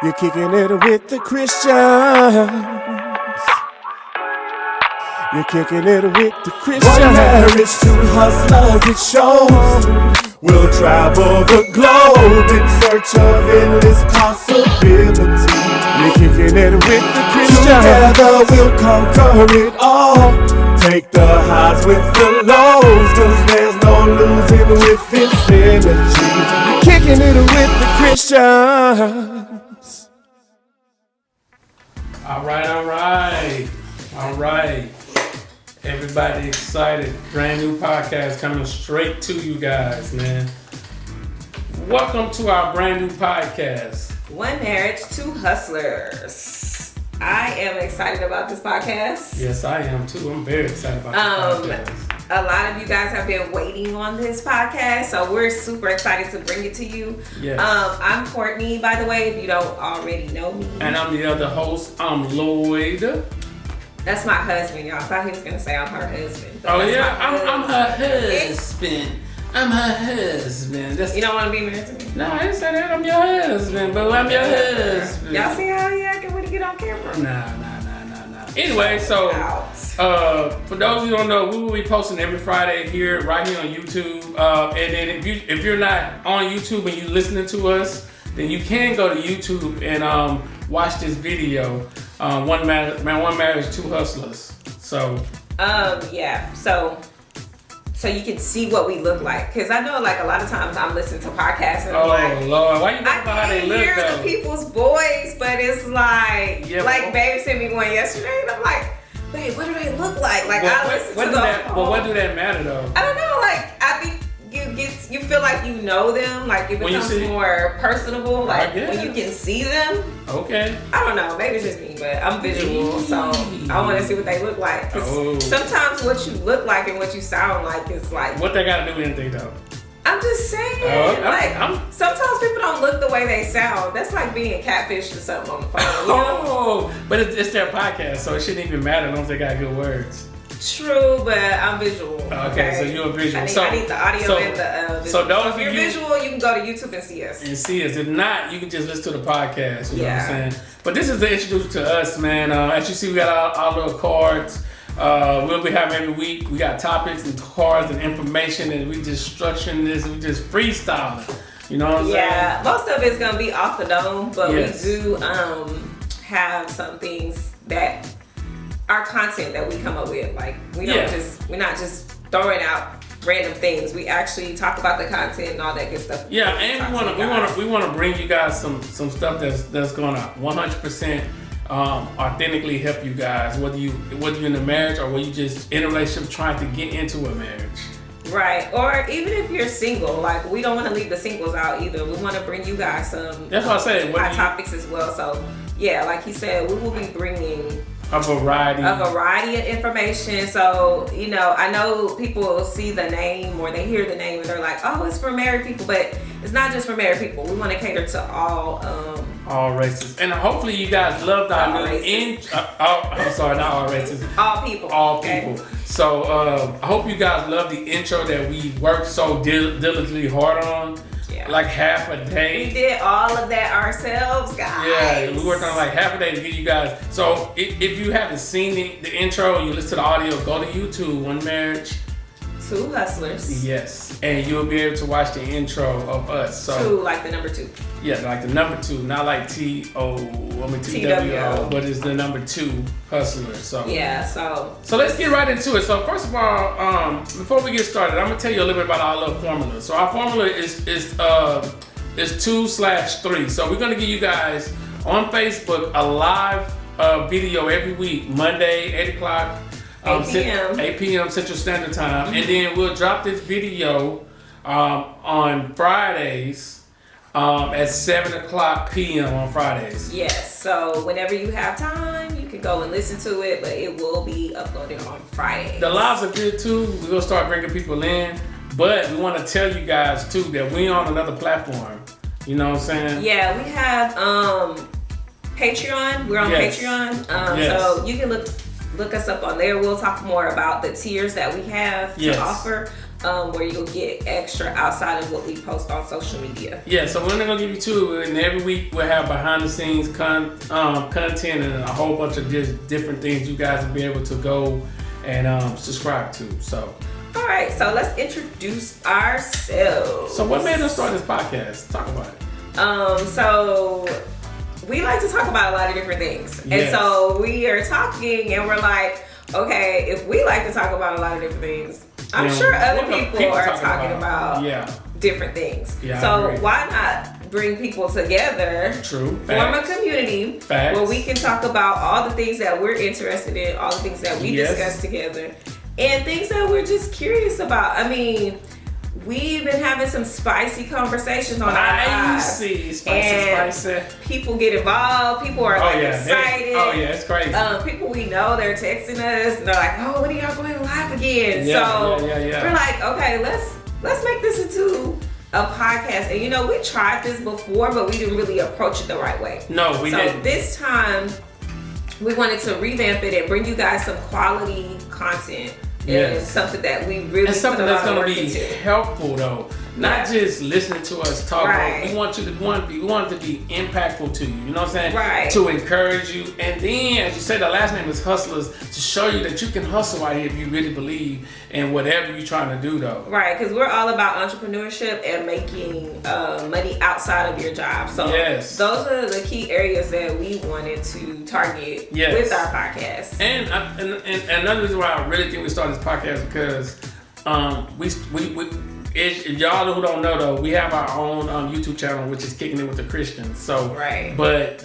You're kicking it with the Christians. You're kicking it with the Christians. One marriage, two hustlers, it shows. We'll travel the globe in search of endless possibility. You're kicking it with the Christians. Together we'll conquer it all. Take the highs with the lows, cause there's no losing with this energy. You're kicking it with the Christians. All right. Everybody excited. Brand new podcast coming straight to you guys, man. Welcome to our brand new podcast. One marriage, two hustlers. I am excited about this podcast. Yes, I am too. I'm very excited about this podcast. A lot of you guys have been waiting on this podcast, so we're super excited to bring it to you. Yes. I'm Courtney, by the way, if you don't already know me. And I'm the other host. I'm Lloyd. That's my husband, y'all. I thought he was going to say I'm her husband. Oh, yeah? I'm her husband. I'm her husband. You don't want to be married to me? No, I didn't say that. I'm your husband, but I'm your husband. Y'all see how he acting when he get on camera? Nah. Anyway, so for those who don't know, we will be posting every Friday right here on YouTube. And then if you're not on YouTube and you're listening to us, then you can go to YouTube and watch this video. One marriage, two hustlers. So yeah. So you can see what we look like, because I know like a lot of times I'm listening to podcasts and I'm like, Lord, why you talking about how they I look hear though? the people's voice, but it's like, babe sent me one yesterday, and I'm like, babe, what do they look like? Like I listen to them. But what do that matter though? I don't know. Like I think you feel like you know them, like it becomes more personable, like when you can see them. Okay. I don't know, maybe it's just me, but I'm visual, so I want to see what they look like. Sometimes what you look like and what you sound like is like. What they got to do with anything though? I'm just saying, sometimes people don't look the way they sound. That's like being catfished or something on the phone. You know? But it's their podcast, so it shouldn't even matter as long as they got good words. True, but I'm visual. Okay, so you're a visual. I need the audio and the visual. So those if you're visual, you can go to YouTube and see us. If not, you can just listen to the podcast. You know what I'm saying? But this is to introduce to us, man. As you see, we got our little cards. We'll be having every week. We got topics and cards and information, and we just structuring this. We just freestyling. You know what I'm saying? Yeah, most of it's gonna be off the dome, but we do have some things that our content that we come up with. Like we're not just throwing out random things. We actually talk about the content and all that good stuff. Yeah, and we want to bring you guys some stuff that's gonna 100% authentically help you guys, whether you're in a marriage or whether you just in a relationship trying to get into a marriage. Right, or even if you're single, like we don't want to leave the singles out either. We want to bring you guys some. That's what I said. Hot topics as well. So yeah, like he said, we will be bringing a variety of information. So, I know people will see the name or they hear the name and they're like, oh, it's for married people, but it's not just for married people. We want to cater to all races. And hopefully you guys loved our new I'm sorry, not all races. All people. People. So I hope you guys love the intro that we worked so diligently hard on. Yeah. Like half a day. We did all of that ourselves, guys. Yeah, we worked on like half a day to get you guys. So if you haven't seen the intro and you listen to the audio, go to YouTube, One Marriage, Two Hustlers. Yes, and you'll be able to watch the intro of us. So two, like the number 2. Yeah, like the number 2, not like TWO, but it's the number 2 Hustlers. So yeah, so let's get right into it. So first of all, before we get started, I'm gonna tell you a little bit about our little formula. So our formula is 2/3. So we're gonna give you guys on Facebook a live video every week, Monday, 8 o'clock. 8 p.m. Central Standard Time. And then we'll drop this video on Fridays at 7 o'clock p.m. on Fridays. Yes, so whenever you have time, you can go and listen to it, but it will be uploaded on Fridays. The lives are good too. We're going to start bringing people in, but we want to tell you guys too that we're on another platform. You know what I'm saying? Yeah, we have Patreon. We're on Patreon. So you can look us up on there. We'll talk more about the tiers that we have to offer. where you'll get extra outside of what we post on social media. Yeah, so we're gonna give you 2, and every week we'll have behind the scenes content and a whole bunch of different things you guys will be able to go and subscribe to. So. All right, so let's introduce ourselves. So what made us start this podcast? Talk about it. So we like to talk about a lot of different things. Yes. And so we are talking and we're like, okay, if we like to talk about a lot of different things, I'm sure other people are talking about different things. Yeah, so why not bring people together, True. form a community where we can talk about all the things that we're interested in, all the things that we discuss together, and things that we're just curious about. I mean, we've been having some spicy conversations on our lives. Spicy. People get involved. People are excited. It's crazy. People we know, they're texting us. And they're like, "Oh, when are y'all going live again?" Yeah. We're like, "Okay, let's make this into a podcast." And we tried this before, but we didn't really approach it the right way. No, we didn't. So this time, we wanted to revamp it and bring you guys some quality content. Yes. And something that we really and something that's going to be into. helpful though, not just listening to us talk. Right. We want it to be impactful to you. You know what I'm saying? Right. To encourage you, and then as you said, the last name is Hustlers, to show you that you can hustle out here if you really believe in whatever you're trying to do though. Right, because we're all about entrepreneurship and making money outside of your job. So those are the key areas that we wanted to target with our podcast. And another reason why I really think we started this podcast because if y'all who don't know though, we have our own YouTube channel which is Kicking It with the Christians. So but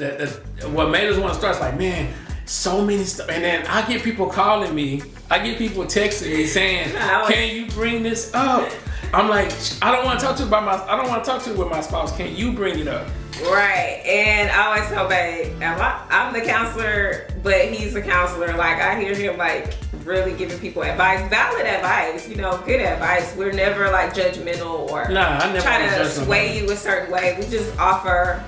what made us want to start is like, man, so many stuff. And then I get people calling me, I get people texting me saying, can you bring this up? I'm like, I don't want to talk to it with my spouse. Can you bring it up? Right. And I always tell babe, I'm the counselor, but he's a counselor. Like, I hear him like really giving people advice, valid advice, good advice. We're never like judgmental or try to sway you a certain way. We just offer,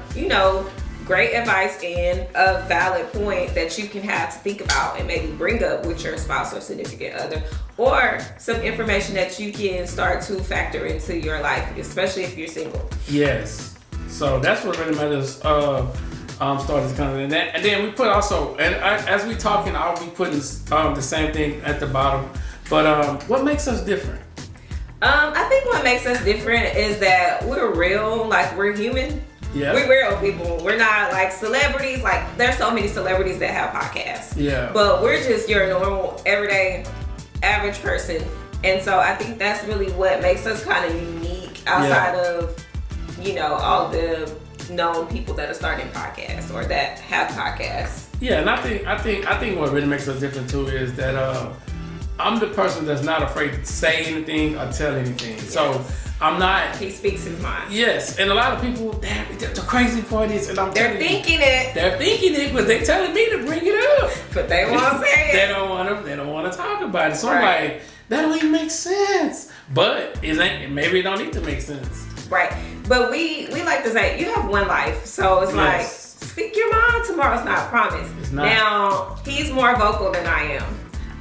great advice and a valid point that you can have to think about and maybe bring up with your spouse or significant other, or some information that you can start to factor into your life, especially if you're single. Yes. So that's what really made us start this kind of, and then we put also, and as we talking, I'll be putting the same thing at the bottom. But what makes us different? I think what makes us different is that we're real, like we're human. Yeah. We're real people. We're not like celebrities. Like there's so many celebrities that have podcasts. Yeah. But we're just your normal, everyday, average person. And so I think that's really what makes us kind of unique outside of, all the known people that are starting podcasts or that have podcasts. Yeah, and I think what really makes us different too is that I'm the person that's not afraid to say anything or tell anything. Yes. So I'm not. He speaks his mind. Yes, and a lot of people, the crazy part is, and they're thinking it, but they're telling me to bring it up, but they won't say it. They don't want to talk about it. So I'm like, that don't even make sense. But maybe it don't need to make sense. Right. But we like to say, you have one life, so it's like, speak your mind. Tomorrow's not promised. It's not. Now he's more vocal than I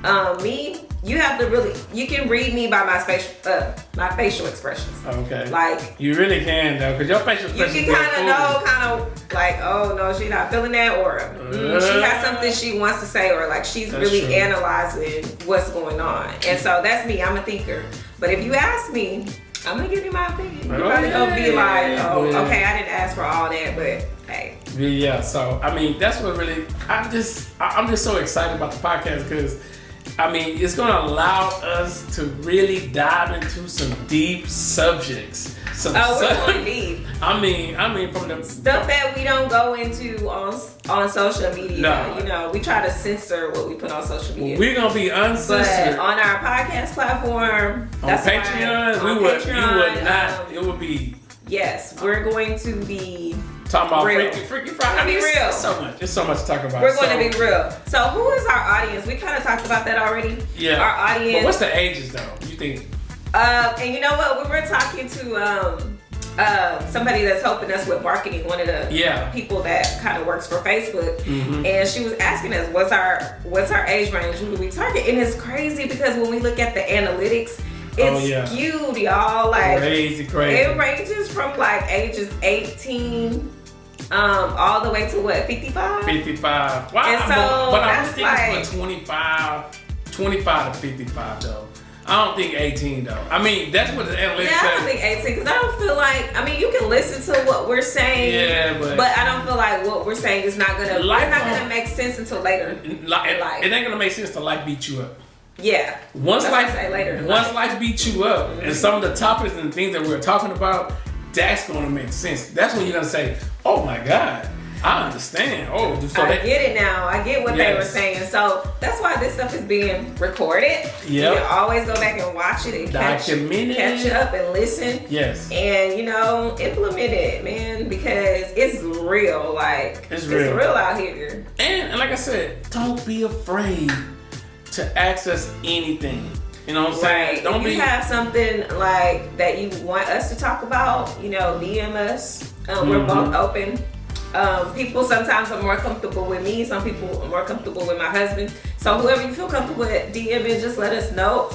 am. Me. You have to you can read me by my facial expressions. Okay. Like. You really can though, because your facial expressions. You can kind of like, oh no, she's not feeling that, or she has something she wants to say, or like she's really analyzing what's going on. And so that's me, I'm a thinker. But if you ask me, I'm going to give you my opinion. You're probably going to be like, okay, I didn't ask for all that, but hey. Yeah, so I mean, that's what really, I'm just so excited about the podcast because I mean, it's going to allow us to really dive into some deep subjects. We're going deep. I mean, from the stuff that we don't go into on social media. No. We try to censor what we put on social media. We're going to be uncensored. But on our podcast platform, on Patreon, we would not. It would be. Yes, we're going to be. Talking about Freaky Friday. I mean, real. It's so much to talk about. We're going to be real. So who is our audience? We kind of talked about that already. Yeah. Our audience. But what's the ages though? You think? And you know what? We were talking to somebody that's helping us with marketing. One of the people that kind of works for Facebook, and she was asking us, "What's our age range? Who do we target?" And it's crazy because when we look at the analytics, It's skewed, y'all. Like crazy. It ranges from like ages 18 all the way to what, 55? 55. Wow. And so but I that's think it's for 25 to 55 though. I don't think 18 though. I mean, that's what the analytics says. I don't think 18 because I don't feel like, I mean, you can listen to what we're saying. Yeah, but I don't feel like what we're saying is not gonna make sense until later in life. It ain't gonna make sense till life beat you up. Yeah. Once life beats you up, and some of the topics and things that we're talking about, that's gonna make sense. That's when you're gonna say, "Oh my God, I understand." Oh, so I get it now. I get what they were saying. So that's why this stuff is being recorded. You can always go back and watch it and catch up and listen. Yes. And implement it, man, because it's real. Like it's real out here. And like I said, don't be afraid to access anything. You know what I'm saying? Don't if you have something like that you want us to talk about, DM us. We're both open. People sometimes are more comfortable with me. Some people are more comfortable with my husband. So whoever you feel comfortable with DMing, just let us know.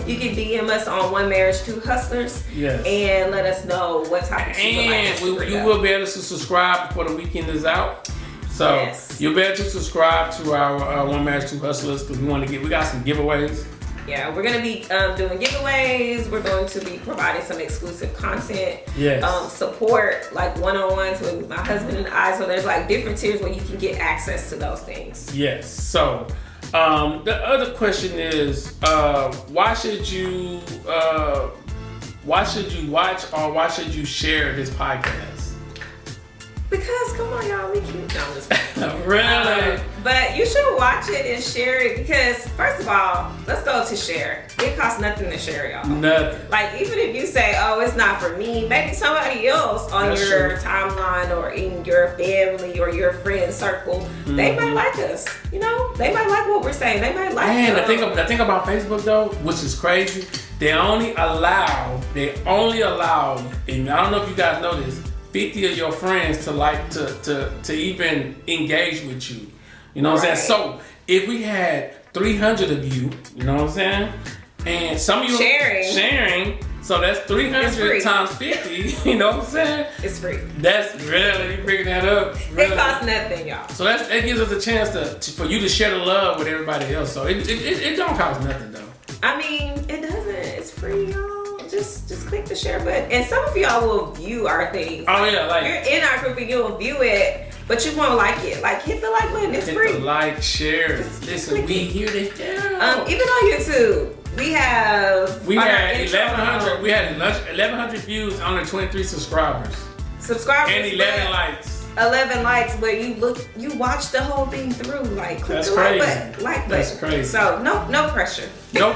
You can DM us on One Marriage, Two Hustlers. Yes. And let us know what topics you would like us to bring up. You will be able to subscribe before the weekend is out. So you'll be able to subscribe to our One Marriage, Two Hustlers because we got some giveaways. Yeah, we're going to be doing giveaways. We're going to be providing some exclusive content. Yes. Support, like one-on-ones with my husband and I. So there's like different tiers where you can get access to those things. Yes. So the other question is, why should you watch or why should you share this podcast? Because come on, y'all, we cute. No, I'm just really? But you should watch it and share it because, first of all, let's go to share. It costs nothing to share, y'all. Nothing. Like, even if you say, oh, it's not for me, maybe somebody else on your timeline or in your family or your friend circle, they might like us. They might like what we're saying. They might like us. And the thing about Facebook, though, which is crazy, they only allow, and I don't know if you guys know this, 50 of your friends to even engage with you. You know what I'm saying? So if we had 300 of you, you know what I'm saying? And some of you sharing, so that's 300 times 50, you know what I'm saying? It's free. That's really bringing that up. Really. It costs nothing, y'all. So that gives us a chance for you to share the love with everybody else. So it don't cost nothing though. I mean, it doesn't. It's free, y'all. Just click the share button. And some of y'all will view our things. Oh yeah, like you're in our group and you'll view it, but you won't like it. Like hit the like button. It's free. Hit the like, share. Listen, we here to help. Even on YouTube, we had 1,100. We had 1,100 views on the 23 subscribers. And 11 likes. 11 likes, but you watch the whole thing through. Like click the like button. That's crazy. So no pressure. No,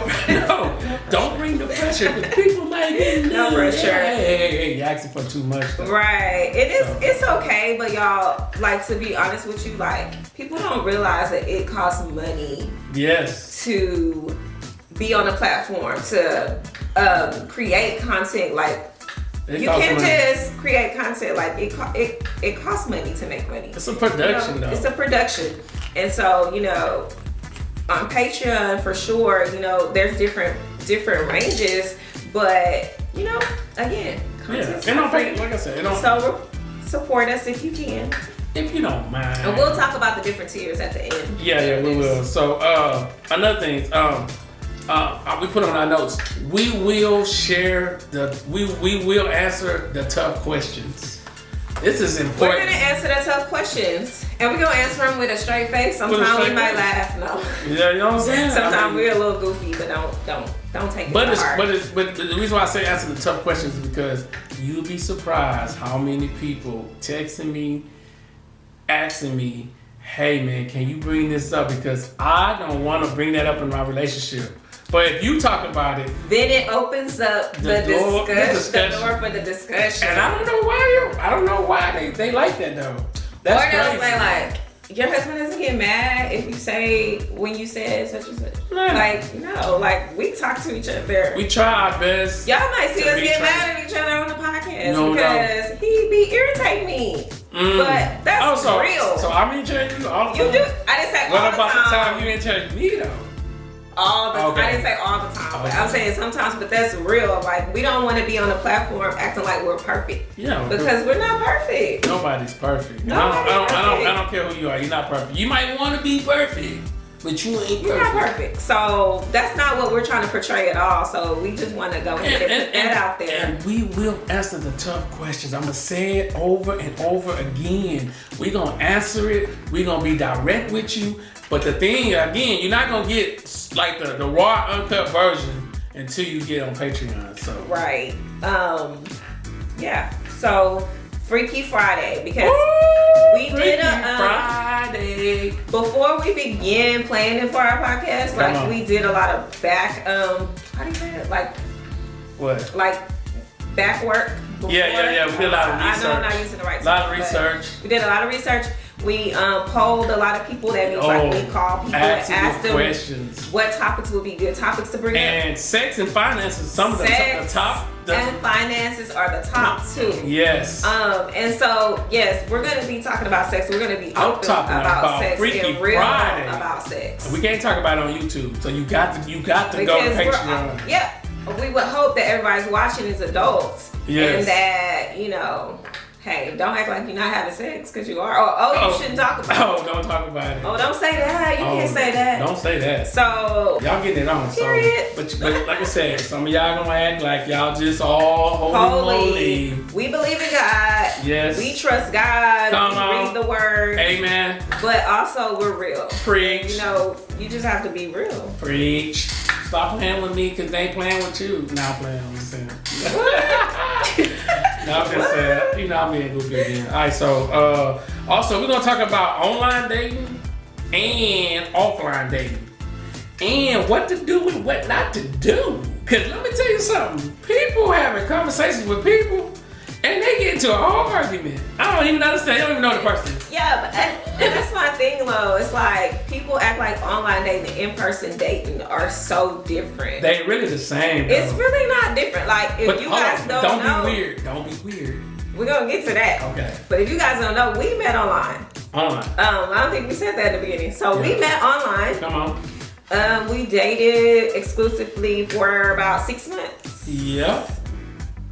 don't bring the pressure because people might get no pressure. Hey, you're asking for too much. Though. Right. It's okay, but y'all, like, to be honest with you, like, people don't realize that it costs money. Yes. To be on a platform to create content like. You can't just create content like it costs money to make money. It's a production though. It's a production. And so, on Patreon for sure, there's different ranges, but again, content. And on Patreon, like I said, so support us if you can. If you don't mind. And we'll talk about the different tiers at the end. Yeah, we will. So another thing, we put on our notes. We will share we will answer the tough questions. This is important. We're gonna answer the tough questions, and we're gonna answer them with a straight face. Sometimes we might laugh. No. Yeah, you know what I'm saying. Sometimes we're a little goofy, but don't take it too hard. But the reason why I say answer the tough questions is because you'll be surprised how many people texting me, asking me, "Hey man, can you bring this up?" Because I don't want to bring that up in my relationship. But if you talk about it, then it opens up the door for the discussion. And I don't know why they like that though. That's or they'll say like, your husband doesn't get mad if you say when you said such and such. No. Like no, like we talk to each other. We try our best. Y'all might see us get mad at each other on the podcast because he be irritating me. But that's real. So I'm irritating you all the time. time. You do. I didn't say what all the time. What about the time you irritated me though? all the time. I didn't say all the time, but I'm saying sometimes, but that's real. Like, we don't want to be on a platform acting like we're perfect. Yeah. Because we're not perfect. Nobody's perfect. I don't care who you are. You're not perfect. You might want to be perfect, but you ain't perfect. You're not perfect. So that's not what we're trying to portray at all. So we just want to go ahead and put that out there. And we will answer the tough questions. I'm going to say it over and over again. We're going to answer it. We're going to be direct with you. But the thing, again, you're not going to get like the raw, uncut version until you get on Patreon. So right. Yeah. So Freaky Friday, because we did a Friday. Before we began planning for our podcast, like we did a lot of back how do you say it? Like what? Like back work. Before. Yeah. We did a lot of research. I know I'm not using the right term. A lot of research. We did a lot of research. We polled a lot of people. That means like we call people and ask them questions. What topics would be good topics to bring up. And sex and finances, some of the top. And finances are the top two. Yes. And so yes, we're gonna be talking about sex. We're gonna be open about sex and real about sex. We can't talk about it on YouTube, so you got to go to Patreon. Yeah, we would hope that everybody's watching is adults. Yes. And that, you know, hey, don't act like you're not having sex because you are. You shouldn't talk about it. Don't talk about it. Don't say that. You can't say that. Don't say that. So y'all getting it on. Period. So, but like I said, some of y'all gonna act like y'all just all holy. We believe in God. Yes. We trust God. We read the word. Amen. But also we're real. Preach. You know, you just have to be real. Preach. Stop playing with me because they ain't playing with you. Now playing with me. No, I'm just saying. You know, I'm being goofy again. All right, so also we're gonna talk about online dating and offline dating, and what to do and what not to do. Cause let me tell you something. People having conversations with people, and they get into a whole argument. I don't even understand. I don't even know the person. Yeah, and that's my thing, though. It's like people act like online dating and in-person dating are so different. They really the same. Though. It's really not different. Like if you guys don't know, be weird. Don't be weird. We're gonna get to that. Okay. But if you guys don't know, we met online. I don't think we said that in the beginning. So we met online. Come on. We dated exclusively for about 6 months. Yep.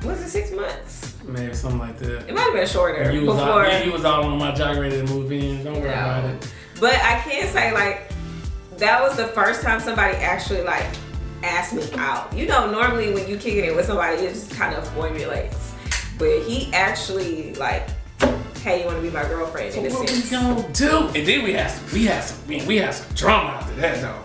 Was it 6 months? Maybe something like that. It might have been shorter. You was all on my job ready to move in. Don't worry about it. But I can say like that was the first time somebody actually like asked me out. You know, normally when you kicking it with somebody, it just kind of formulates. But he actually like, hey, you want to be my girlfriend? So in a what sense. we gonna do? And then we had some drama after that though.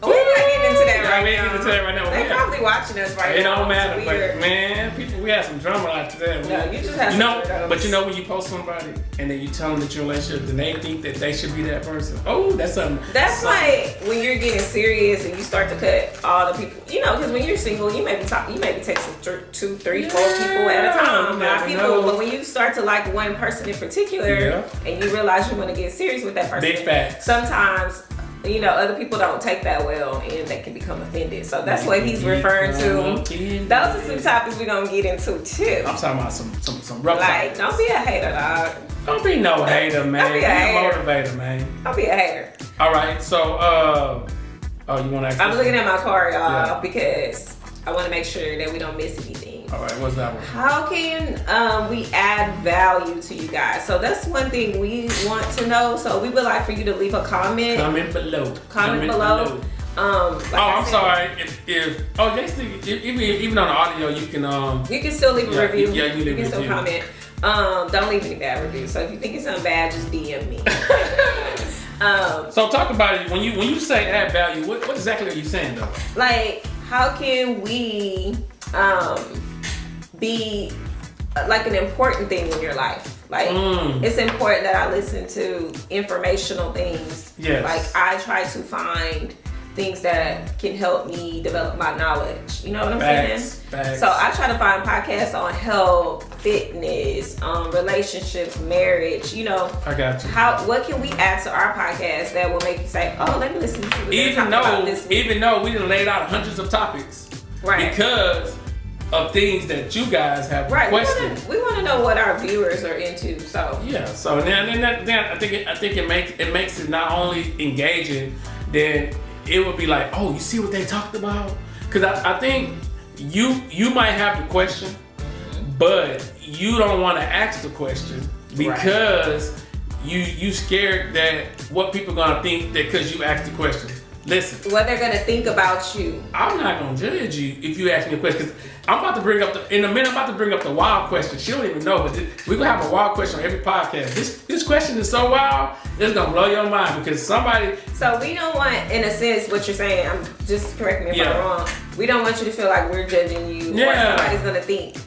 We're not getting into that right now. Getting into that right now. They're probably watching us right now. It don't matter, but man, we had some drama after that. No, you just have some but you know when you post somebody and then you tell them that you're in a relationship, then they think that they should be that person. Oh, that's something. That's like when you're getting serious and you start to cut all the people. You know, because when you're single, you may be texting 2, 3, 4 people at a time. But when you start to like one person in particular, and you realize you want to get serious with that person, big fact. Sometimes, you know, other people don't take that well and they can become offended. So that's what he's referring to. Those are some topics we're gonna get into too. I'm talking about some rough topics. Don't be a hater, dog. Don't be no hater, man. Don't be a motivator, man. Don't be a hater. All right, so you want to ask? I'm looking at my card, y'all, because I want to make sure that we don't miss anything. All right, what's that one? How can we add value to you guys? So that's one thing we want to know. So we would like for you to leave a comment. Comment below. I'm sorry. Even on the audio, you can still leave a review. Yeah, you can still comment. Don't leave any bad reviews. So if you think it's something bad, just DM me. So talk about it. When you say add value, what exactly are you saying though? Like, how can we be like an important thing in your life? Like, it's important that I listen to informational things. Yes. Like, I try to find things that can help me develop my knowledge. You know what I'm saying? Facts. So I try to find podcasts on health, fitness, relationships, marriage. You know, I got you. What can we add to our podcast that will make you say, "Oh, let me listen to what they're talking about this week." Even though we done laid out hundreds of topics, right? Because of things that you guys have requested. We want to know what our viewers are into. So yeah. So then I think it makes it not only engaging. Then it would be like, oh, you see what they talked about? Because I think you might have the question, but you don't want to ask the question because you scared that what people gonna think that because you asked the question. Listen, what they're gonna think about you. I'm not gonna judge you if you ask me a question. Cause I'm about to bring up in a minute. I'm about to bring up the wild question. She don't even know, but we're gonna have a wild question on every podcast. This question is so wild, it's gonna blow your mind because somebody. So we don't want, in a sense, what you're saying. I'm just correct me if I'm wrong. We don't want you to feel like we're judging you or somebody's gonna think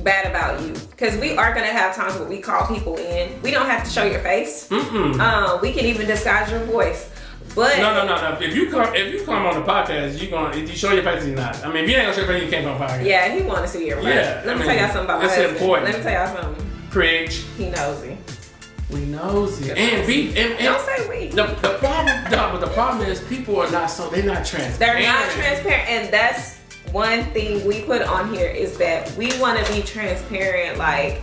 bad about you, because we are gonna have times where we call people in. We don't have to show your face. We can even disguise your voice. But no. If you come on the podcast, if you show your face or not. I mean, if you ain't gonna show your face, you can't come on the podcast. Yeah, he want to see your face. Yeah, Let me tell y'all something about my husband. Important. Let me tell y'all something. Preach. He nosy. We nosy. And don't say we. The problem is people are they're not transparent. They're not transparent, and that's one thing we put on here is that we want to be transparent. Like,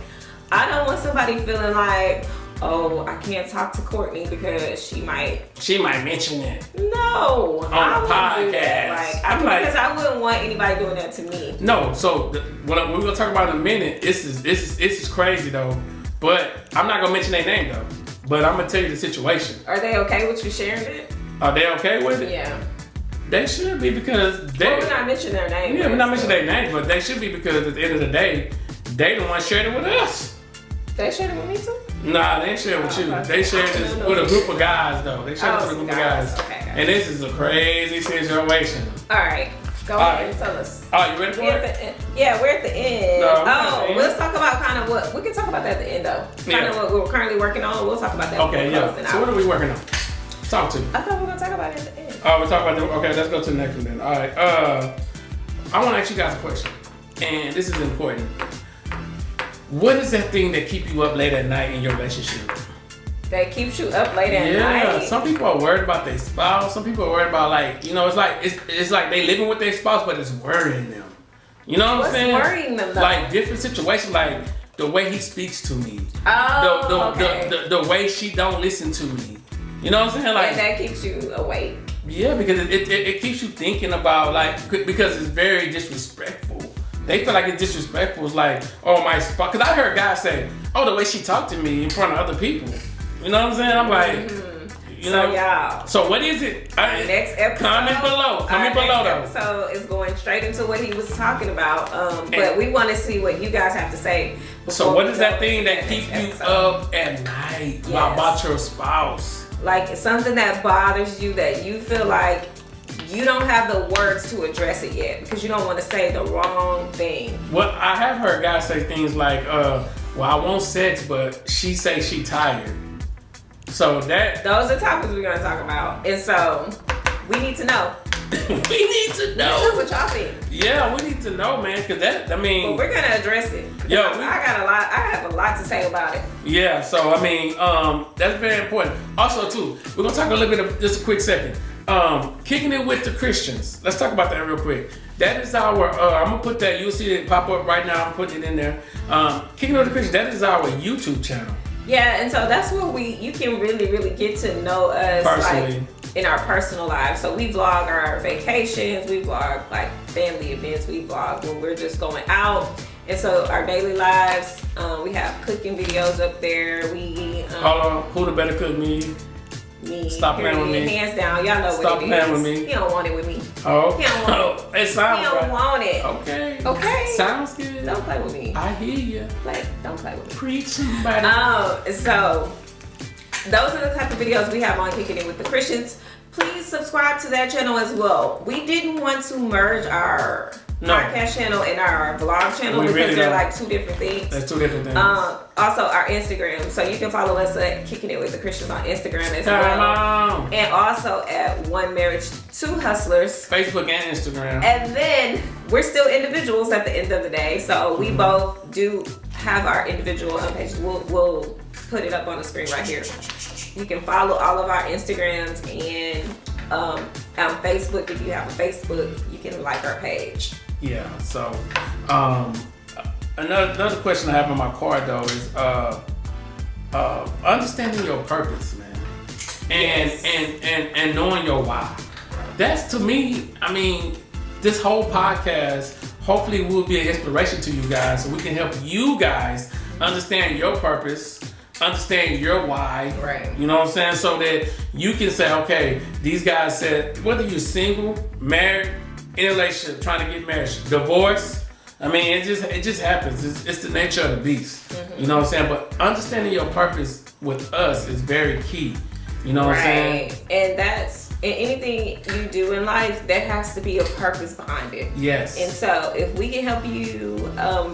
I don't want somebody feeling like, oh, I can't talk to Courtney because she might mention it. No, on the podcast. Because I wouldn't want anybody doing that to me. No, so what we're gonna talk about in a minute. This is crazy though, but I'm not gonna mention their name though. But I'm gonna tell you the situation. Are they okay with you sharing it? Are they okay with it? Yeah. They should be because we're not mentioning their name. Yeah, we're not mentioning their name, but they should be because at the end of the day, they the one shared it with us. They shared it with me too? Nah, they shared it with you. They shared this with a group of guys though. They shared it with a group of guys. Okay. And this is a crazy situation. Alright. Go ahead and tell us. Oh, you ready for it? Yeah, we're at the end. No, let's talk about kind of what we can talk about that at the end though. Kind of what we're currently working on. We'll talk about that. Okay, yeah. So what are we working on? Talk to me. I thought we were gonna talk about it at the end. Oh, we're talking about okay, let's go to the next one then. Alright. I wanna ask you guys a question. And this is important. What is that thing that keep you up late at night in your relationship? That keeps you up late at night? Yeah, some people are worried about their spouse. Some people are worried about it's like they living with their spouse, but it's worrying them. You know what I'm saying? What's worrying them though? Like different situations, like the way he speaks to me. Oh, the way she don't listen to me. You know what I'm saying? Like, and that keeps you awake. Yeah, because it keeps you thinking about because it's very disrespectful. They feel like it's disrespectful. It's like, oh, my spot. Because I heard guys say, oh, the way she talked to me in front of other people. You know what I'm saying? I'm like, you know. Y'all. So what is it? Next episode. Comment below. Comment below though. So it's going straight into what he was talking about. But we want to see what you guys have to say. So what is that thing that keeps you up at night about your spouse? Like it's something that bothers you that you feel like you don't have the words to address it yet because you don't want to say the wrong thing. Well, I have heard guys say things like, well, I want sex, but she say she tired. So those are topics we're going to talk about. And so we need to know. We need to know. That's what y'all think. Yeah, we need to know, man, because But we're going to address it. Yo, I have a lot to say about it. Yeah, so I mean, that's very important. Also, too, we're going to talk a little bit of just a quick second. Kicking it with the Christians. Let's talk about that real quick. That is our, I'm going to put that, you'll see it pop up right now. I'm putting it in there. Kicking it with the Christians, that is our YouTube channel. Yeah, and so that's where you can really, really get to know us personally. Like, in our personal lives. So we vlog our vacations, we vlog like family events, we vlog when we're just going out. And so our daily lives, we have cooking videos up there. Who the better cook me? Me. Stop playing with me. Hands down, y'all know Stop what it is. playing with me. He don't want it with me. Oh. He don't want it. It sounds He don't want it. Okay. Okay. Sounds good. Don't play with me. I hear you. Don't play with me. Preach somebody. So those are the type of videos we have on Kicking It with the Christians. Please subscribe to that channel as well. We didn't want to merge our podcast channel and our vlog channel because they're like two different things. That's two different things. Also our Instagram. So you can follow us at Kicking It with the Christians on Instagram as well. And also at One Marriage, Two Hustlers. Facebook and Instagram. And then we're still individuals at the end of the day. So we both do have our individual pages. We'll put it up on the screen right here. You can follow all of our Instagrams and on Facebook. If you have a Facebook, you can like our page. Yeah. So another question I have on my card though is understanding your purpose, man, and knowing your why. that's to me, I mean, this whole podcast hopefully will be an inspiration to you guys so we can help you guys understand your purpose, understand your why. Right. You know what I'm saying? So that you can say, okay, these guys said, whether you're single, married, in a relationship, trying to get married, divorce, I mean, it just happens. It's the nature of the beast. Mm-hmm. You know what I'm saying? But understanding your purpose with us is very key. You know what I'm saying? And that's in anything you do in life, there has to be a purpose behind it. Yes. And so if we can help you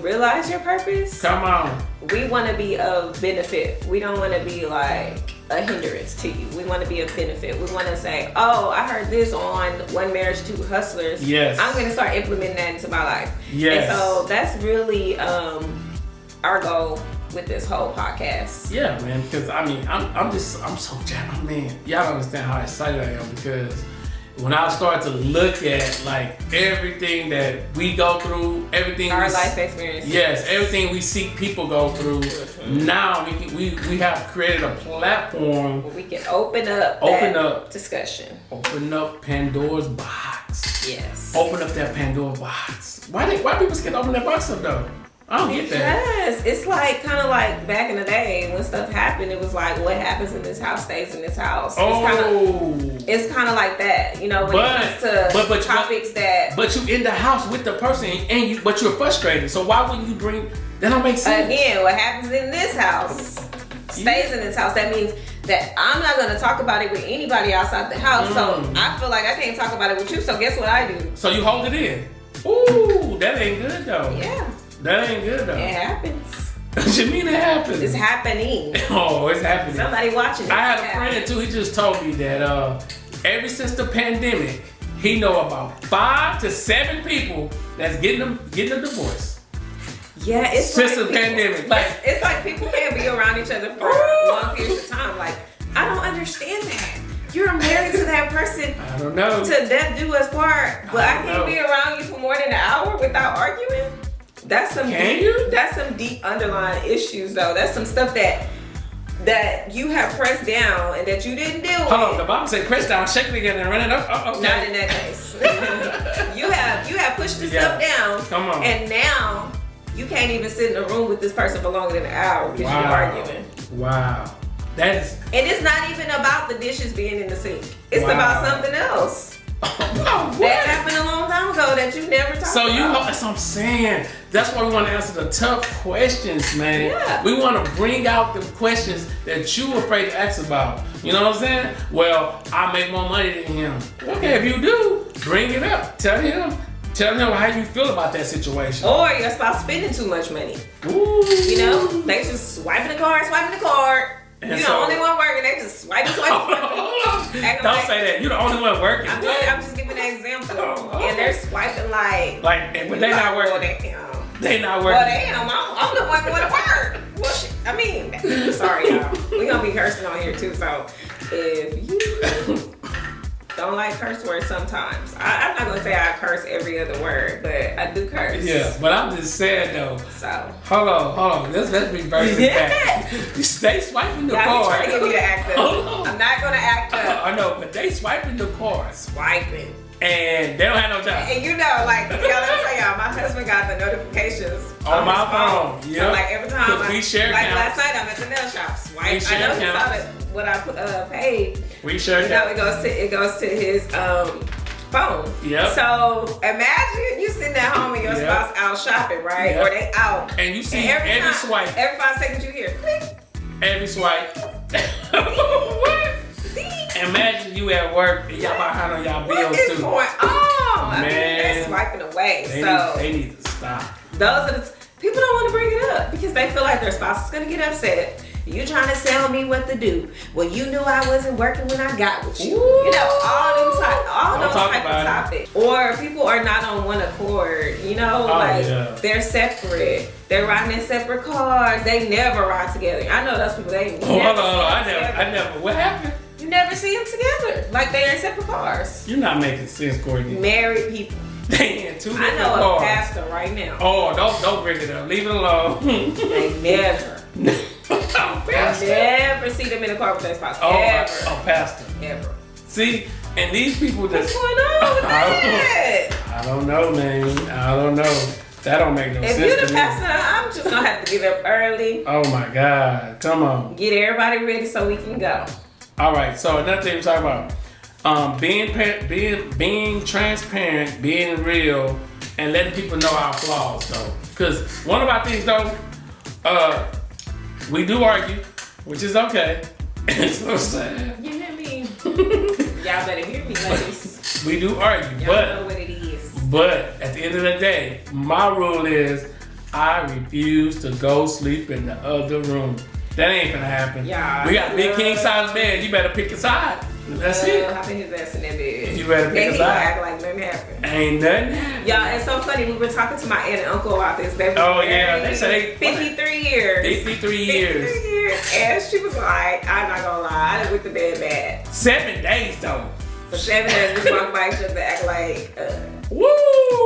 realize your purpose, come on. We want to be of benefit. We don't want to be like a hindrance to you. We want to be a benefit. We want to say, oh, I heard this on One Marriage, Two Hustlers. Yes. I'm going to start implementing that into my life. Yes. And so that's really our goal with this whole podcast. Yeah, man, because I mean, I'm so jacked. I mean, y'all don't understand how excited I am because when I start to look at like everything that we go through, everything our life experience. Yes, everything we see people go through. Mm-hmm. Now we have created a platform where we can open up discussion. Open up Pandora's box. Yes. Open up that Pandora's box. Why people scared to open that box up though? I don't get that. Yes, it's like kind of like back in the day when stuff happened. It was like what happens in this house stays in this house. It's kind of like that, you know. When it comes to topics that. But you in the house with the person but you're frustrated. So why wouldn't you bring? That don't make sense. Again, what happens in this house stays in this house. That means that I'm not gonna talk about it with anybody outside the house. So I feel like I can't talk about it with you. So guess what I do? So you hold it in. Ooh, that ain't good though. Yeah. That ain't good though. It happens. What you mean it happens? It's happening. Oh, it's happening. Somebody watching it. I had a friend too, he just told me that ever since the pandemic, he know about 5 to 7 people that's getting a divorce. Yeah, it's since like the pandemic. It's like people can't be around each other for long periods of time. Like, I don't understand that. You're married to that person. I don't know. To death do us part. But I can't be around you for more than an hour without arguing. That's some deep underlying issues though. That's some stuff that you have pressed down and that you didn't deal with. Hold on, the Bible said press down, shake it again, and run it up. Okay. Not in that case. you have pushed this stuff down. Come on. And now you can't even sit in a room with this person for longer than an hour because you're arguing. Wow. That is. And it's not even about the dishes being in the sink. It's about something else. That happened a long time ago that you never talked about. That's what I'm saying. That's why we want to answer the tough questions, man. Yeah. We want to bring out the questions that you afraid to ask about. You know what I'm saying? Well, I make more money than him. Okay, if you do, bring it up. Tell him how you feel about that situation. Or your spouse spending too much money. Ooh. You know, they just swiping the card. And you're the only one working. They just swiping. Don't say that. You're the only one working. I'm just giving an example. And they're swiping but they not working. They not working. Well, damn, I'm the one going to work. Well, sorry, y'all. We gonna be cursing on here too. So if you don't like curse words sometimes, I'm not gonna say I curse every other word, but I do curse. Yeah, but I'm just saying though. So hold on. Let's reverse it back. They swiping the card. Trying to get me to act up. I'm not gonna act up. I know, but they swiping the card. Swiping. And they don't have no job. And you know, like, y'all, let me tell y'all, my husband got the notifications on my phone. Yeah. So, like, every time, we share like accounts. Last night, I'm at the nail shop. Swipe. I know he saw what I paid. We share accounts. It goes to his phone. Yep. So imagine you sitting at home and your spouse out shopping, right? Yep. Or they out. And you see every swipe. Every 5 seconds you hear click. Every swipe. What? Imagine you at work and y'all behind on y'all bills too. What is going on? Man, they're swiping away. They need to stop. Those are people don't want to bring it up because they feel like their spouse is gonna get upset. You trying to sell me what to do? Well, you knew I wasn't working when I got with you. Ooh. You know, all those type of topics. Or people are not on one accord. You know, they're separate. They're riding in separate cars. They never ride together. I know those people. I never. What happened? You never see them together. Like they're in separate cars. You're not making sense, Courtney. Married people. They in 2 different cars. I know a pastor right now. Oh, don't bring it up. Leave it alone. They never. Pastor. Never see them in a car with their spouse. Oh, ever. Pastor. Ever. See, And these people What's going on with that? I don't know, man. I don't know. That don't make no sense. If you're the pastor, I'm just gonna have to get up early. Oh my God. Come on. Get everybody ready so we can go. All right. So another thing we're talking about. Being transparent, being real, and letting people know our flaws, though. Because one of our things, though, we do argue, which is okay. It's so sad. You hear me? Y'all better hear me, ladies. We do argue, Y'all but know what it is. But at the end of the day, my rule is I refuse to go sleep in the other room. That ain't gonna happen. Yeah, we got big king size bed. You better pick a side. That's it. I think his ass in that bed. You better pick a side. Act like nothing happened. Ain't nothing happened. Y'all, it's so funny. We were talking to my aunt and uncle about this. They Oh yeah, they say 53 years. 53 years. 53 years. And she was like, I'm not gonna lie, I went to bed bad. 7 days though. For 7 days, we walked by each other, act like, woo!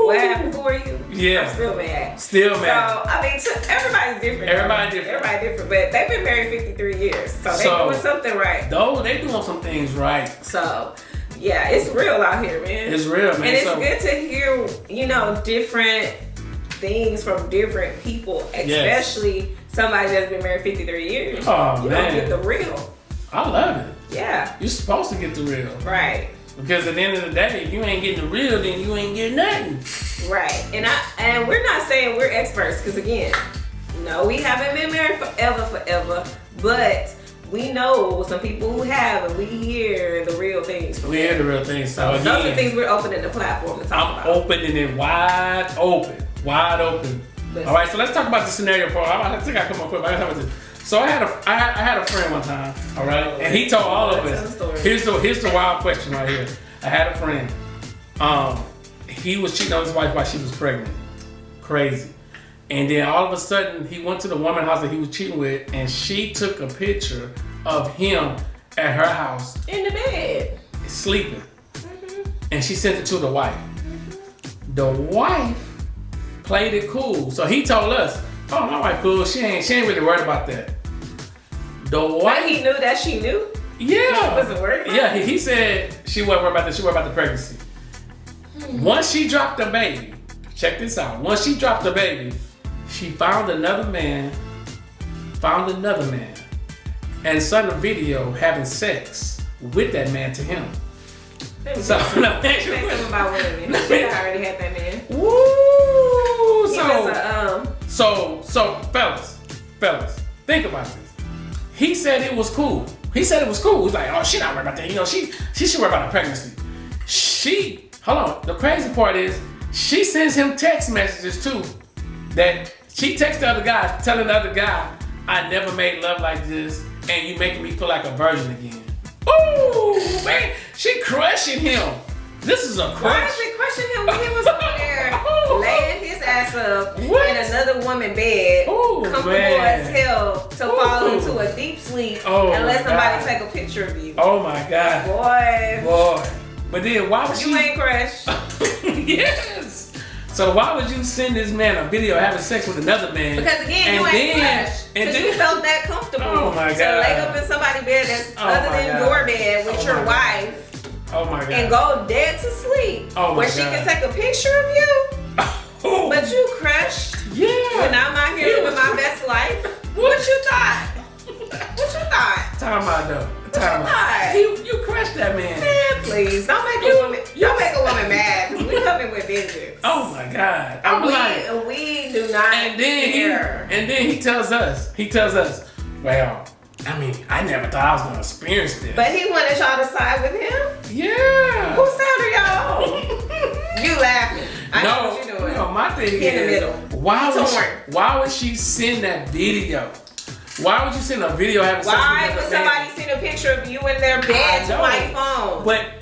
What happened for you? Yeah. I'm still mad. Still mad. So, I mean, everybody's different. Everybody different. Everybody different. But they've been married 53 years. So they're doing something right. Though they doing some things right. So, yeah, it's real out here, man. It's real, man. And it's good to hear, different things from different people, especially somebody that's been married 53 years. Oh, you man. don't get the real. I love it. Yeah. You're supposed to get the real. Right. Because at the end of the day, if you ain't getting the real, then you ain't getting nothing. Right. And we're not saying we're experts, because again, no, we haven't been married forever, but we know some people who have, and we hear the real things. We hear the real things. So again, those are things we're opening the platform to talk about. I'm opening it wide open. Listen. All right, so let's talk about the scenario for. I think I come up with. I gotta talk about this. So I had a friend one time, all right, and he told all of us. Here's the wild question right here. I had a friend. He was cheating on his wife while she was pregnant. Crazy. And then all of a sudden, he went to the woman's house that he was cheating with, and she took a picture of him at her house in the bed, sleeping, and she sent it to the wife. The wife played it cool, so he told us, "Oh, my wife cool. She ain't really worried about that." The wife. But he knew that she knew. Yeah. She wasn't worried about Yeah, he said she wasn't worried about that. She worried about the pregnancy. Once she dropped the baby, check this out. Once she dropped the baby, she found another man, and sent a video having sex with that man to him. So, no, say something about women. She already had that man. Woo! So, fellas, think about this. He said it was cool. He's like, oh, she not worried about that. She should worry about the pregnancy. Hold on. The crazy part is, she sends him text messages too. That she texts the other guy, telling the other guy, "I never made love like this, and you making me feel like a virgin again." Ooh, man, she crushing him. This is a crush. Why is it crushing him when he was over there laying his ass up in another woman's bed, comfortable as hell, to fall into a deep sleep and let somebody take a picture of you? Oh my God. Boy. But then why would you ain't crushed? Yes. So why would you send this man a video having sex with another man? Because again, you ain't crushed. Because you felt that comfortable to lay up in somebody's bed that's other than your bed with your wife. Oh my God. And go dead to sleep. Where she can take a picture of you. But you crushed. Yeah. When I'm out here living my best life. What you thought? Time out though. You crushed that man. Man, please don't make a woman mad, because we coming with vengeance. Oh my God. We do not care. And then he tells us, well, I mean, I never thought I was gonna experience this. But he wanted y'all to side with him? Yeah. Whose side are y'all on? You laughing. I know what you're doing. No, my thing in the middle. Why would she send that video? Why would you send a video having sex with Why would somebody send a picture of you in their bed to my phone? But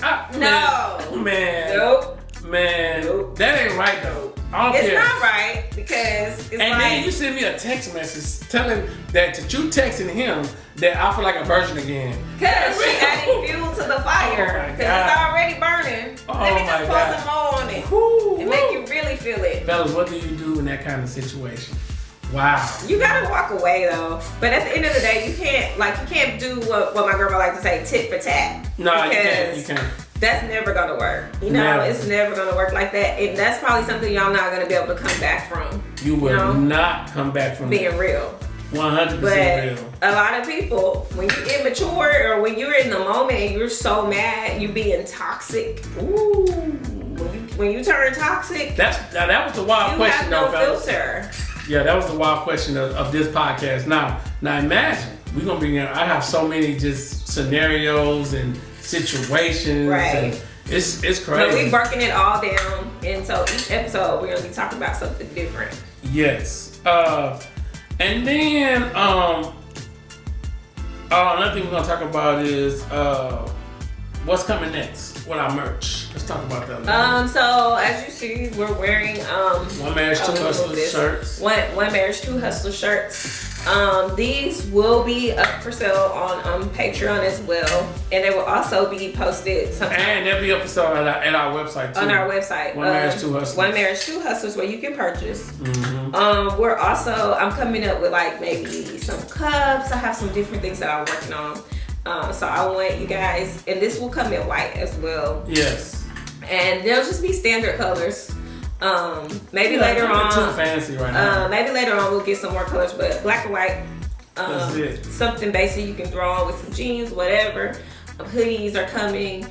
man, that ain't right though. I don't care. It's not right, because then you send me a text message telling that you texting him that I feel like a virgin again. Because she adding fuel to the fire. Because it's already burning. Let me just pour some more on it. And make you really feel it. Fellas, what do you do in that kind of situation? Wow. You gotta walk away though. But at the end of the day, you can't do what my grandma likes to say, tit for tat. No, you can't. That's never gonna work. You know, it's never gonna work like that. And that's probably something y'all not gonna be able to come back from. You will not come back from being real. 100% real. A lot of people, when you're immature or when you're in the moment and you're so mad, you being toxic. Ooh, when you turn toxic, that was the wild question, though. You have no filter. Yeah, that was the wild question of this podcast. Now imagine we're gonna be. I have so many just scenarios and situations. Right. And it's crazy. But we breaking it all down, and so each episode we're gonna be talking about something different. Yes. And then another thing we're gonna talk about is what's coming next with our merch. Let's talk about that. So as you see, we're wearing One Marriage, Two Hustlers shirts. One Marriage, Two Hustlers shirts. These will be up for sale on Patreon as well, and they will also be posted sometime. And they'll be up for sale at our website too. On our website, One Marriage, Two Hustlers. One Marriage, Two Hustlers, where you can purchase. Mm-hmm. We're also, I'm coming up with like maybe some cups. I have some different things that I'm working on. So I want you guys, and this will come in white as well. Yes. And they'll just be standard colors. Maybe later on. Too fancy right now. Maybe later on we'll get some more colors, but black and white. That's it. Something basic you can throw on with some jeans, whatever. Hoodies are coming.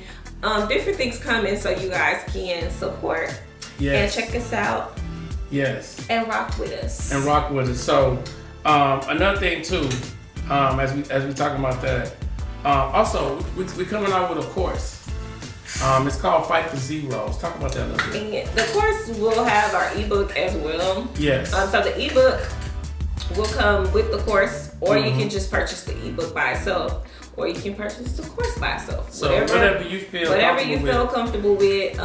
Different things coming so you guys can support. Yes. And check us out. Yes. And rock with us. So another thing too, as we talking about that, also we coming out with a course. It's called Fight for Zeros. Talk about that a little bit. And the course will have our ebook as well. Yes. So the ebook will come with the course, or you can just purchase the ebook by itself, or you can purchase the course by itself. So whatever you feel comfortable with.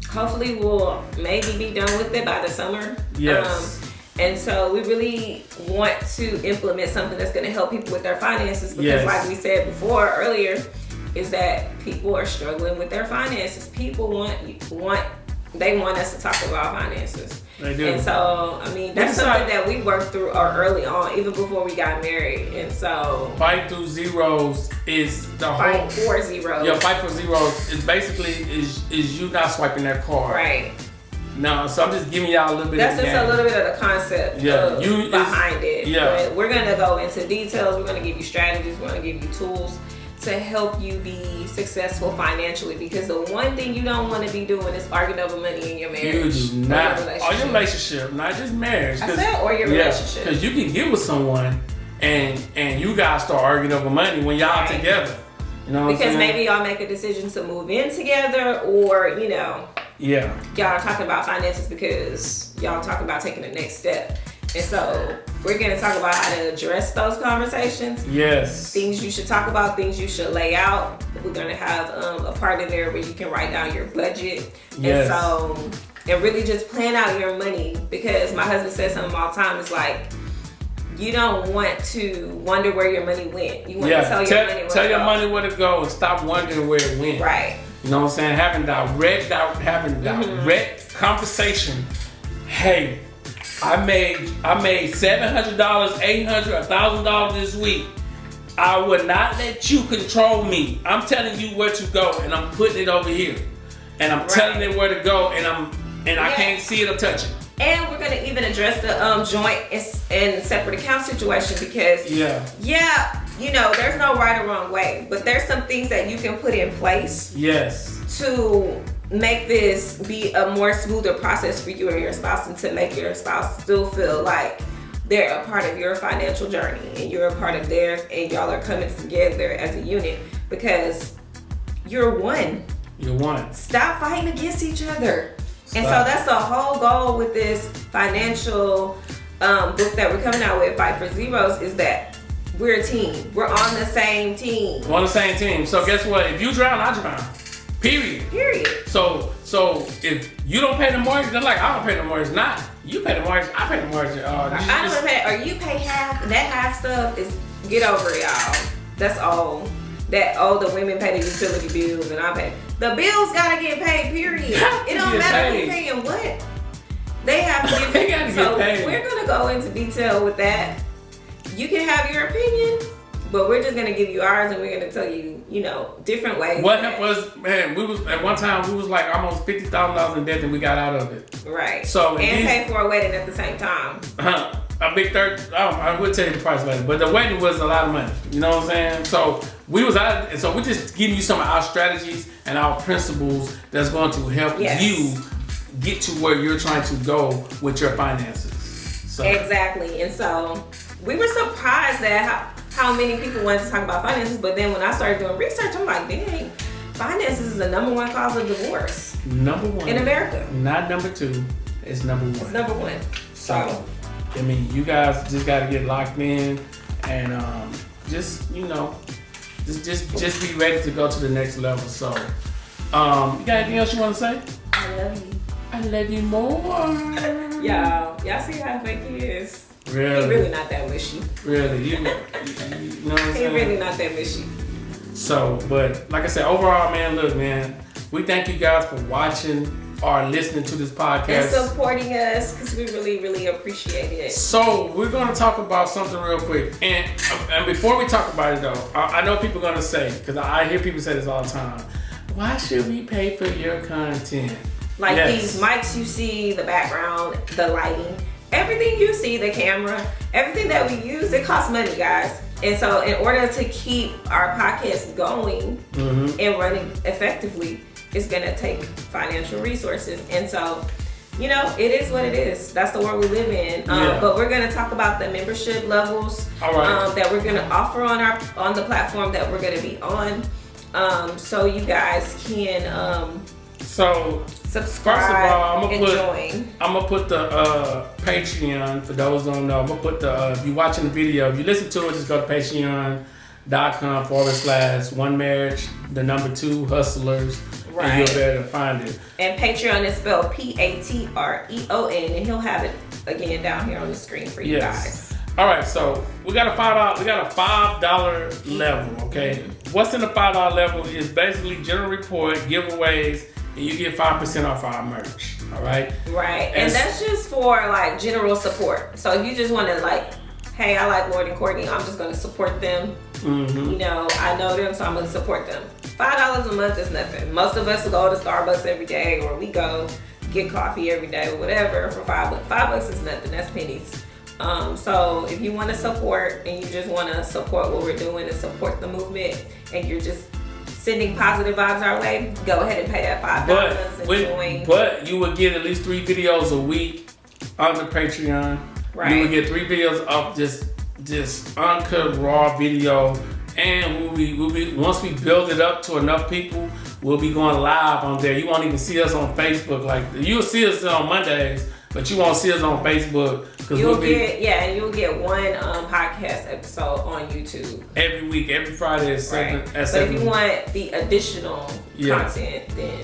Hopefully we'll maybe be done with it by the summer. Yes. And so we really want to implement something that's going to help people with their finances, because like we said earlier, is that people are struggling with their finances. People want us to talk about finances. They do. And so, I mean, that's something that we worked through early on, even before we got married. And so, Fight Through Zeros is the Fight whole. for Zeros. Yeah, Fight for Zeros is basically is you not swiping that card. Right. No, so I'm just giving y'all a little bit. That's of just a little bit of the concept behind it. Yeah. But we're gonna go into details. We're gonna give you strategies. We're gonna give you tools to help you be successful financially, because the one thing you don't want to be doing is arguing over money in your marriage. You do not. Or your relationship, not just marriage. I said, or your relationship. Because you can get with someone and you guys start arguing over money when y'all together. You know what I'm saying? Because maybe y'all make a decision to move in together, or y'all are talking about finances because y'all talking about taking the next step. And so we're going to talk about how to address those conversations. Yes. Things you should talk about, things you should lay out. We're going to have a part in there where you can write down your budget. Yes. And really just plan out your money, because my husband says something all the time. It's like, you don't want to wonder where your money went. You want to tell your money where to go and stop wondering where it went. Right. You know what I'm saying? Having direct conversation. Hey, I made $700, $800, $1,000 this week. I would not let you control me. I'm telling you where to go, and I'm putting it over here, and I'm telling it where to go, and I can't see it or touch it. And we're gonna even address the joint and separate account situation, because there's no right or wrong way, but there's some things that you can put in place. Yes. To make this be a more smoother process for you and your spouse, and to make your spouse still feel like they're a part of your financial journey and you're a part of theirs, and y'all are coming together as a unit, because you're one. You're one. Stop fighting against each other. And so that's the whole goal with this financial book that we're coming out with, Fight for Zeros, is that we're a team. We're on the same team. We're on the same team. So guess what? If you drown, I drown. Period. So if you don't pay the mortgage, they're like, I don't pay the mortgage. Not you pay the mortgage, I pay the mortgage. I don't pay, or you pay half. And that half stuff is, get over it, y'all. That's all. The women pay the utility bills and I pay. The bills gotta get paid, period. It don't matter who's paying what. They have to get paid. So we're gonna go into detail with that. You can have your opinion, But we're just gonna give you ours, and we're gonna tell you, different ways. What helped us, man? We was at one time we was like almost $50,000 in debt, and we got out of it. Right. So and pay for a wedding at the same time. A big third. I would tell you the price later, but the wedding was a lot of money. You know what I'm saying? So we was out, and so we're just giving you some of our strategies and our principles that's going to help you get to where you're trying to go with your finances. So. Exactly. And so we were surprised at how many people wanted to talk about finances, but then when I started doing research, I'm like, dang, finances is the #1 cause of divorce. #1 in America. Not #2. It's #1. It's #1. So I mean, you guys just got to get locked in, and just be ready to go to the next level. So, you got anything else you want to say? I love you. I love you more. Y'all see how fake he is? Really? He really not that mushy. Really? You know what I'm saying? He really not that mushy. So, but like I said, overall, man, look, man, we thank you guys for watching or listening to this podcast. And supporting us, because we really, really appreciate it. So, we're going to talk about something real quick. And before we talk about it, though, I know people are going to say, because I hear people say this all the time, why should we pay for your content? Like these mics you see, the background, the lighting, everything you see, the camera, everything that we use, it costs money, guys. And so in order to keep our podcast going and running effectively, it's gonna take financial resources. And so, it is what it is. That's the world we live in. But we're gonna talk about the membership levels that we're gonna offer on the platform that we're gonna be on. So you guys can subscribe. First of all, join. I'm gonna put the Patreon for those who don't know. I'm gonna put if you're watching the video, if you listen to it, just go to patreon.com/1marriage, 2 hustlers, and you'll be able to find it. And Patreon is spelled Patreon, and he'll have it again down here on the screen for you guys. All right, so we got a $5 level. Okay, what's in the $5 level is basically general report, giveaways, and you get 5% off our merch. All right. Right, and that's just for like general support. So if you just want to hey, I like Lloyd and Courtney, I'm just going to support them. I know them, so I'm going to support them. $5 a month is nothing. Most of us go to Starbucks every day, or we go get coffee every day, or whatever for $5. $5 is nothing. That's pennies. So if you want to support, and you just want to support what we're doing and support the movement, and you're just sending positive vibes our way, go ahead and pay that $5 and join. But you will get at least 3 videos a week on the Patreon. Right. You will get 3 videos of just uncut raw video, and we'll be once we build it up to enough people, we'll be going live on there. You won't even see us on Facebook. Like, you'll see us on Mondays, but you won't see us on Facebook. You'll get one podcast episode on YouTube every week, every Friday at 7. Right. But if you want the additional content, then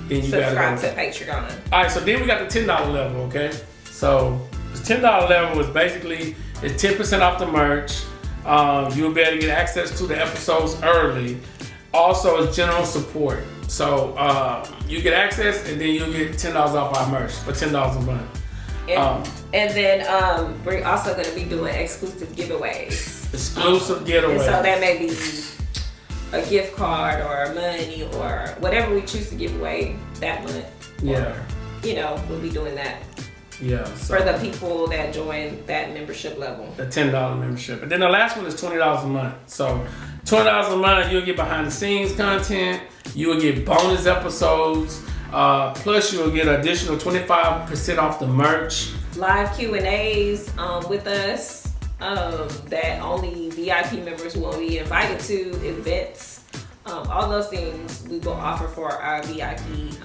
you subscribe to Patreon. All right, so then we got the $10 level. Okay, so the $10 level is basically 10% off the merch. You'll be able to get access to the episodes early. Also, it's general support. So you get access, and then you'll get $10 off our merch for $10 a month. And then we're also going to be doing exclusive giveaways. Exclusive giveaways. And so that may be a gift card or money or whatever we choose to give away that month. Yeah. Or, we'll be doing that. Yeah. So for the people that join that membership level. The $10 membership. And then the last one is $20 a month. So $20 a month, you'll get behind the scenes content. You will get bonus episodes. Plus, you'll get additional 25% off the merch. Live Q&As with us that only VIP members will be invited to, events. All those things we will offer for our VIP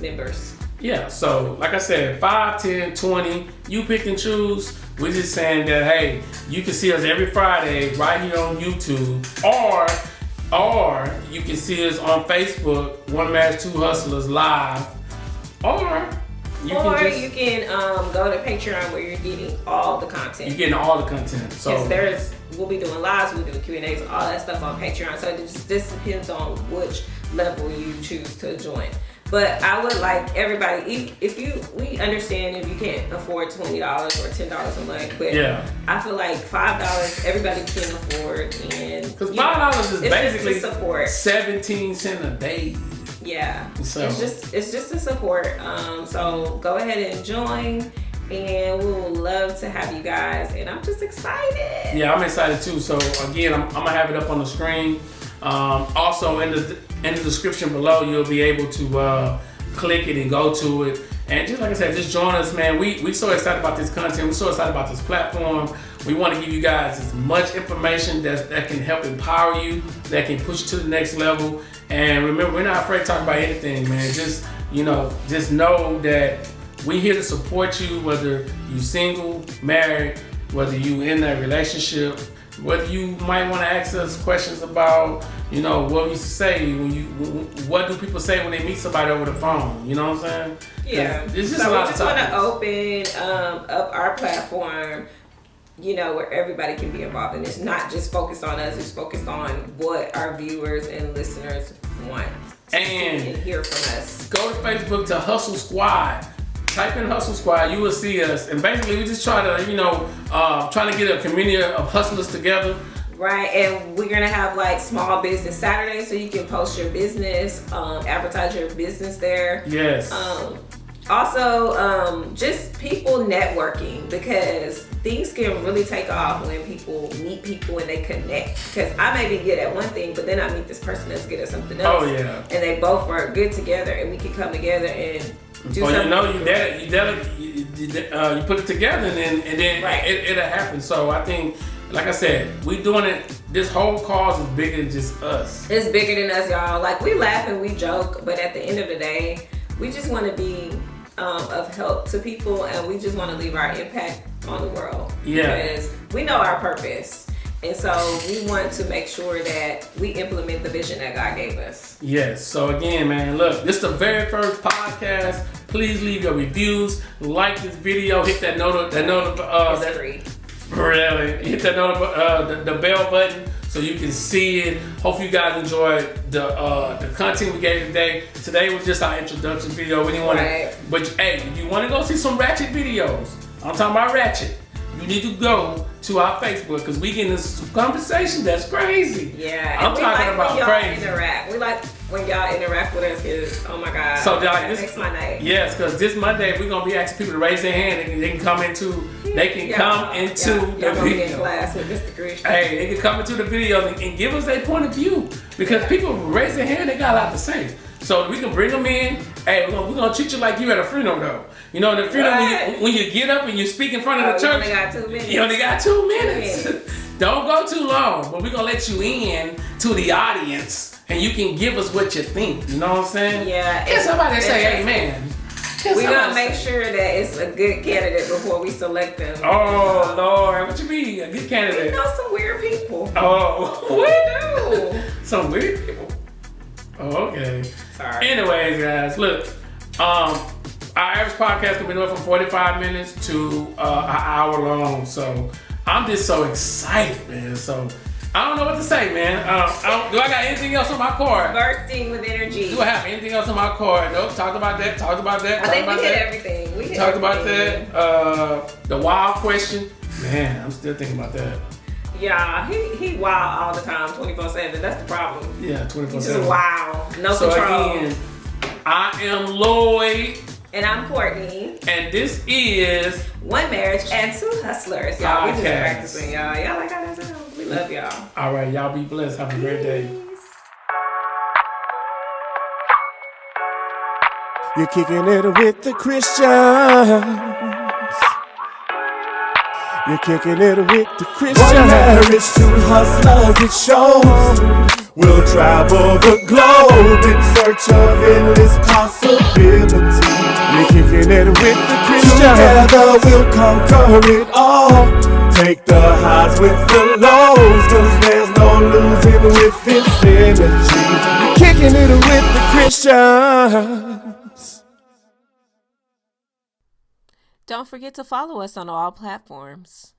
members. Yeah, so like I said, 5, 10, 20, you pick and choose. We're just saying that, hey, you can see us every Friday right here on YouTube, or you can see us on Facebook, 1 Marriage 2 Hustlers Live, or you can go to Patreon where you're getting all the content. You're getting all the content. So we'll be doing lives, we'll do Q&As, all that stuff on Patreon. So this depends on which level you choose to join. But I would like everybody, we understand if you can't afford $20 or $10 a month, but I feel like $5 everybody can afford, and because $5 is basically support 17 cents a day. Yeah, so it's just a support. So go ahead and join, and we will love to have you guys. And I'm just excited. Yeah, I'm excited too. So again, I'm gonna have it up on the screen. Also in the description below, you'll be able to click it and go to it. And just like I said, just join us, man. We so excited about this content. We're so excited about this platform. We want to give you guys as much information that can help empower you, that can push you to the next level. And remember, we're not afraid to talk about anything, man. Just know that we're here to support you, whether you single, married, whether you in a relationship, whether you might want to ask us questions about, what we used to say what do people say when they meet somebody over the phone? You know what I'm saying? Yeah. It's just so a lot we just want to open up our platform, where everybody can be involved, and it's not just focused on us. It's focused on what our viewers and listeners want to see and hear from us. Go to Facebook to Hustle Squad. Type in Hustle Squad, you will see us. And basically, we just try to, trying to get a community of hustlers together. Right, and we're gonna have like small business Saturdays, so you can post your business, advertise your business there. Yes. Also, just people networking, because things can really take off when people meet people and they connect. Because I may be good at one thing, but then I meet this person that's good at something else. Oh yeah. And they both are good together, and we can come together and do something. You put it together, and then right. it'll happen. So I think, like I said, we doing it. This whole cause is bigger than just us. It's bigger than us, y'all. Like, we laugh and we joke, but at the end of the day, we just want to be of help to people, and we just want to leave our impact on the world. Yeah. Because we know our purpose. And so we want to make sure that we implement the vision that God gave us. Yes. So again, man, look, this is the very first podcast. Please leave your reviews, like this video, hit that really hit that the bell button so you can see it. Hope you guys enjoyed the content we gave today. Today was just our introduction video. We didn't want to, but hey, if you want to go see some ratchet videos, I'm talking about ratchet, you need to go to our Facebook, because we get into some conversation that's crazy. Yeah, I'm talking about crazy. Interact. We like when y'all interact with us, because oh my God, so that makes my night. Yes, because this Monday we're gonna be asking people to raise their hand. They can come into the video. Class with Mr. Christten. Hey, they can come into the video and give us their point of view, because people raise their hand, they got a lot to say. So we can bring them in. Hey, we're gonna treat you like you at a funeral, though. In the funeral, when you get up and you speak in front of the church, you only got 2 minutes. You only got 2 minutes. Don't go too long, but we're gonna let you in to the audience, and you can give us what you think. You know what I'm saying? Yeah. Can somebody say amen? We're gonna make sure that it's a good candidate before we select them. Oh Lord, what you mean a good candidate? We know some weird people. Oh, we do. Some weird people. Oh, okay. Sorry. Anyways, guys, look. Our average podcast can be anywhere from 45 minutes to an hour long. So I'm just so excited, man. So I don't know what to say, man. Do I got anything else on my card? Bursting with energy. Do I have anything else on my card? Nope. Talked about that. I think we hit everything. We talked about that. The wild question. Man, I'm still thinking about that. Yeah, he wild all the time, 24/7. That's the problem. Yeah, 24/7. He's just wild. No so control. Again, I am Lloyd. And I'm Courtney. And this is One Marriage and Two Hustlers. Y'all, we just practicing, y'all. Y'all like how that sounds? We love y'all. All right, y'all be blessed. Have a great day. You're kicking it with the Christians. You're kicking it with the Christians. One marriage, two hustlers, it shows. We'll travel the globe in search of endless possibility. You're kicking it with the Christians. Together we'll conquer it all. Take the highs with the lows, 'cause there's no losing with this energy. You're kicking it with the Christians. Don't forget to follow us on all platforms.